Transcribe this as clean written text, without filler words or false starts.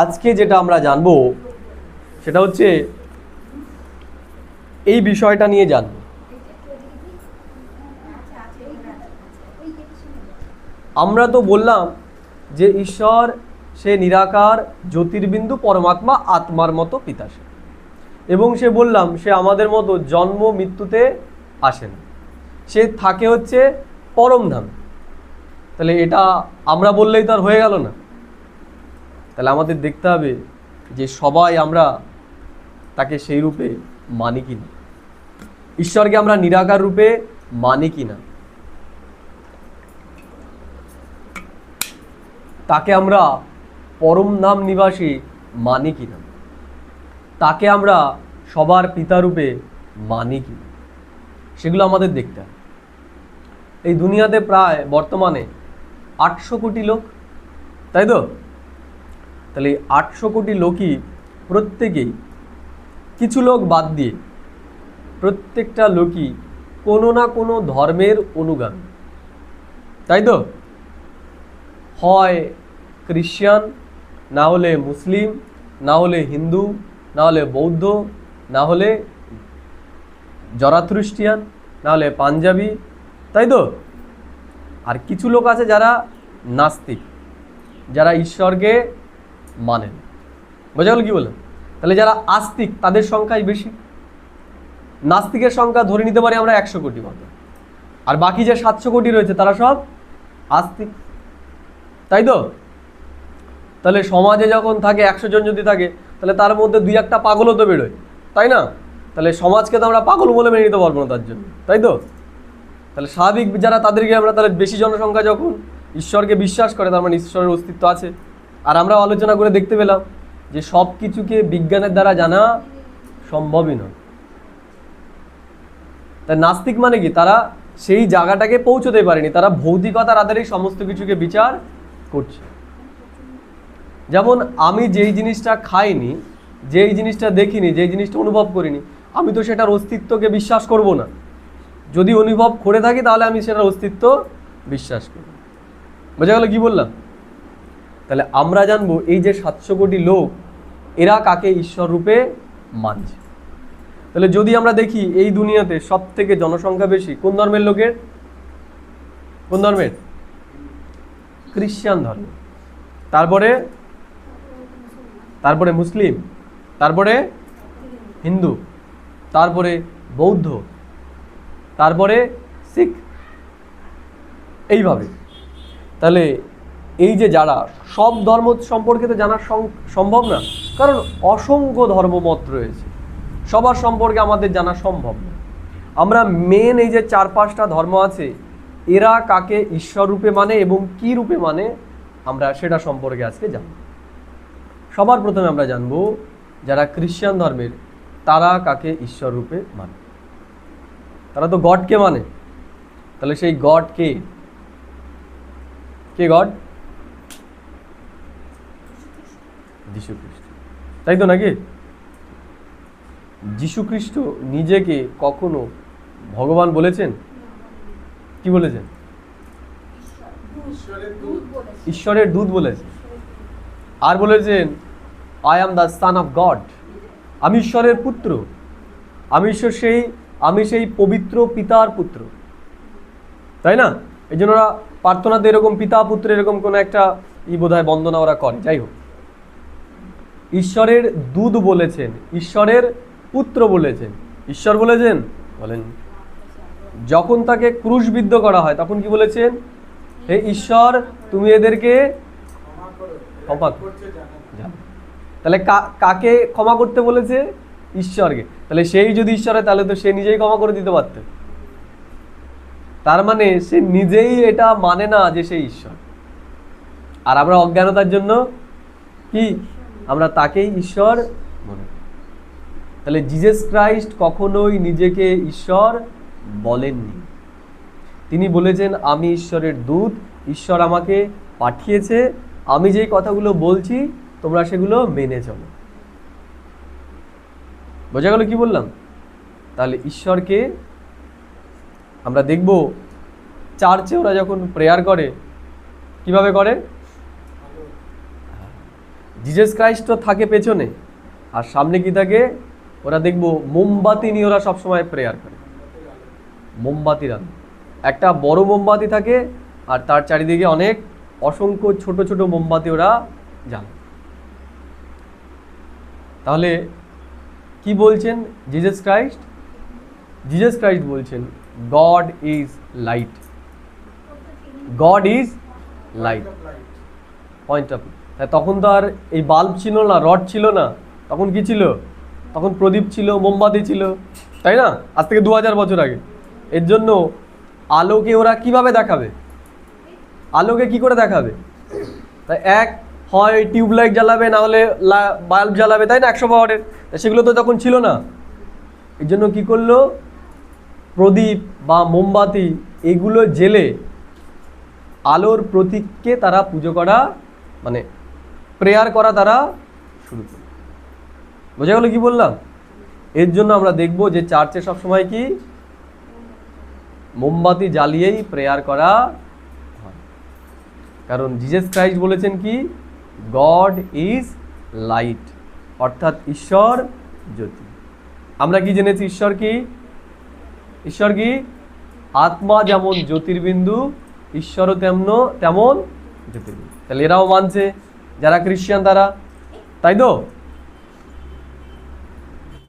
আজকে যেটা আমরা জানবো সেটা হচ্ছে এই বিষয়টা নিয়ে জানব। আমরা তো বললাম যে ঈশ্বর সে নিরাকার জ্যোতির্বিন্দু পরমাত্মা, আত্মার মতো পিতা সে, এবং সে বললাম সে আমাদের মতো জন্ম মৃত্যুতে আসে না, সে থাকে হচ্ছে পরমধাম। তাহলে এটা আমরা বললেই তো আর হয়ে গেল না। তাহলে আমাদের দেখতে হবে যে সবাই আমরা তাকে সেই রূপে মানি কিনা, ঈশ্বরকে আমরা নিরাকার রূপে মানি কিনা, তাকে আমরা পরমধাম নিবাসী মানি কিনা, তাকে আমরা সবার পিতা রূপে মানি কিনা, সেগুলো আমাদের দেখতে হবে। এই দুনিয়াতে প্রায় বর্তমানে 800 কোটি লোক, তাই তো? তাহলে 800 কোটি লোকই প্রত্যেকেই, কিছু লোক বাদ দিয়ে প্রত্যেকটা লোকই কোনো না কোনো ধর্মের অনুগামী, তাই তো? হয় খ্রিস্টান, না হলে মুসলিম, না হলে হিন্দু, না হলে বৌদ্ধ, না হলে জরাথ্রুস্টিয়ান, না হলে পাঞ্জাবি, তাই তো? আর কিছু লোক আছে যারা নাস্তিক, যারা ঈশ্বরকে মানেন। বোঝা গেল কি বললাম? তাহলে যারা আস্তিক তাদের সংখ্যাই বেশি। নাস্তিকের সংখ্যা ধরে নিতে পারি আমরা 100 কোটি মতো, আর বাকি যে 700 কোটি রয়েছে তারা সব আস্তিক, তাই তো? তাহলে সমাজে যখন থাকে 100 জন যদি থাকে, তাহলে তার মধ্যে 2-1টা পাগলও তো বেরোয়, তাই না? তাহলে সমাজকে তো আমরা পাগল বলে মেনে নিতে পারবো না তার জন্য, তাই তো? তাহলে স্বাভাবিক যারা তাদেরকে আমরা, তাহলে বেশি জনসংখ্যা যখন ঈশ্বরকে বিশ্বাস করে তার মানে ঈশ্বরের অস্তিত্ব আছে। আর আমরা আলোচনা করে দেখতে পেলাম যে সব কিছুকে বিজ্ঞানের দ্বারা জানা সম্ভবই নয়। তাই নাস্তিক মানে কি? তারা সেই জায়গাটাকে পৌঁছতে পারেনি, তারা ভৌতিকতার আধারে সমস্ত কিছুকে বিচার করছে। যেমন আমি যেই জিনিসটা খাইনি, যেই জিনিসটা দেখিনি, যেই জিনিসটা অনুভব করিনি, আমি তো সেটার অস্তিত্বকে বিশ্বাস করব না। যদি অনুভব করে থাকি তাহলে আমি সেটার অস্তিত্ব বিশ্বাস করি। বোঝা গেল কি বললাম? তাহলে আমরা জানবো এই যে 700 কোটি লোক, এরা কাকে ঈশ্বর রূপে মানছে। তাহলে যদি আমরা দেখি এই দুনিয়াতে সব থেকে জনসংখ্যা বেশি কোন ধর্মের লোকের? কোন ধর্মের? খ্রিস্টান ধর্ম। তারপরে মুসলিম, তারপরে হিন্দু, তারপরে বৌদ্ধ, তারপরে শিখ, এইভাবে। তাহলে এই যে যারা, সব ধর্ম সম্পর্কে তো জানা সম্ভব না, কারণ অসংখ্য ধর্মমত রয়েছে, সবার সম্পর্কে আমাদের জানা সম্ভব না। আমরা মেন এই যে 4-5টা ধর্ম আছে, এরা কাকে ঈশ্বর রূপে মানে এবং কি রূপে মানে, আমরা সেটা সম্পর্কে আজকে জানব। সবার প্রথমে আমরা জানব যারা খ্রিস্টান ধর্মের, তারা কাকে ঈশ্বর রূপে মানে। তারা তো গডকে মানে। তাহলে সেই গড কে? কে গড? যীশু খ্রিস্ট, তাই তো নাকি? যীশু খ্রিস্ট নিজেকে কখনো ভগবান বলেছেন? কি বলেছেন? ঈশ্বরের দূত বলেছেন। আর বলেছেন I am the son of god, আমি ঈশ্বরের পুত্র, আমি সেই পবিত্র পিতার পুত্র, তাই না? এই জন্য ওরা প্রার্থনাতে এরকম পিতা পুত্র এরকম কোনো একটা বোধহয় বন্দনা ওরা করে। যাই হোক, ঈশ্বরের দূত বলেছেন, ঈশ্বরের পুত্র বলেছেন, ঈশ্বর বলেছেন? বলেন। যখন তাকে ক্রুশবিদ্ধ করা হয় তখন কি বলেছেন? হে ঈশ্বর, তুমি এদেরকে ক্ষমা করো। তাহলে কাকে ক্ষমা করতে বলেছে? ঈশ্বরকে। তাহলে সেই যদি ঈশ্বর হয় তাহলে তো সে নিজেই ক্ষমা করে দিতে পারত। তার মানে সে নিজেই এটা মানে না যে সে ঈশ্বর, আর আমরা অজ্ঞানতার জন্য কি আমরা তাকেই ঈশ্বর মনে করি। তাহলে জিসাস ক্রাইস্ট কখনোই নিজেকে ঈশ্বর বলেননি। তিনি বলেছেন আমি ঈশ্বরের দূত, ঈশ্বর আমাকে পাঠিয়েছে, আমি যেই কথাগুলো বলছি তোমরা সেগুলো মেনে চলো। বোঝা গেল কি বললাম? তাহলে ঈশ্বরকে আমরা দেখব চার্চে ওরা যখন প্রেয়ার করে কিভাবে করে। জিজাস ক্রাইস্টও থাকে পেছনে, আর সামনে কি থাকে, ওরা দেখবো মোমবাতি নিয়ে ওরা সবসময় প্রেয়ার করে, মোমবাতির আলো, একটা বড় মোমবাতি থাকে আর তার চারিদিকে অনেক অসংখ্য ছোট ছোট মোমবাতি ওরা জ্বালায়। তাহলে কি বলছেন জিজাস ক্রাইস্ট? জিজাস ক্রাইস্ট বলছেন god is light, god is light, point of. তখন তো আর এই বাল্ব ছিল না, রড ছিল না, তখন কি ছিল? তখন প্রদীপ ছিল, মোমবাতি ছিল, তাই না? আজ থেকে 2000 বছর আগে। এর জন্য আলোকে ওরা কিভাবে দেখাবে? আলোকে কি করে দেখাবে? তাই এক হয় টিউবলাইট জ্বালাবে, না হলে বাল্ব জ্বালাবে, তাই না, 100 পাওয়ারের। সেগুলো তো তখন ছিল না। এর জন্য কি করলো, প্রদীপ বা মোমবাতি এগুলো জেলে আলোর প্রতীককে তারা পুজো করা, মানে প্রেয়ার করা তারা শুরু করল। বোঝা গেল কি বললাম? এর জন্য আমরা দেখব যে চার্চে সবসময় কি মোমবাতি জ্বালিয়েই প্রেয়ার করা হয়, কারণ জিজাস ক্রাইস্ট বলেছেন কি গড ইজ লাইট, অর্থাৎ ঈশ্বর জ্যোতি। আমরা কি জেনেছি ঈশ্বর কি? ঈশ্বর কি? আত্মা যেমন জ্যোতির্বিন্দু, ঈশ্বরও তেমন জ্যোতির্বিন্দু। তাহলে এরাও মানছে যারা খ্রিস্টান তারা, তাই তো?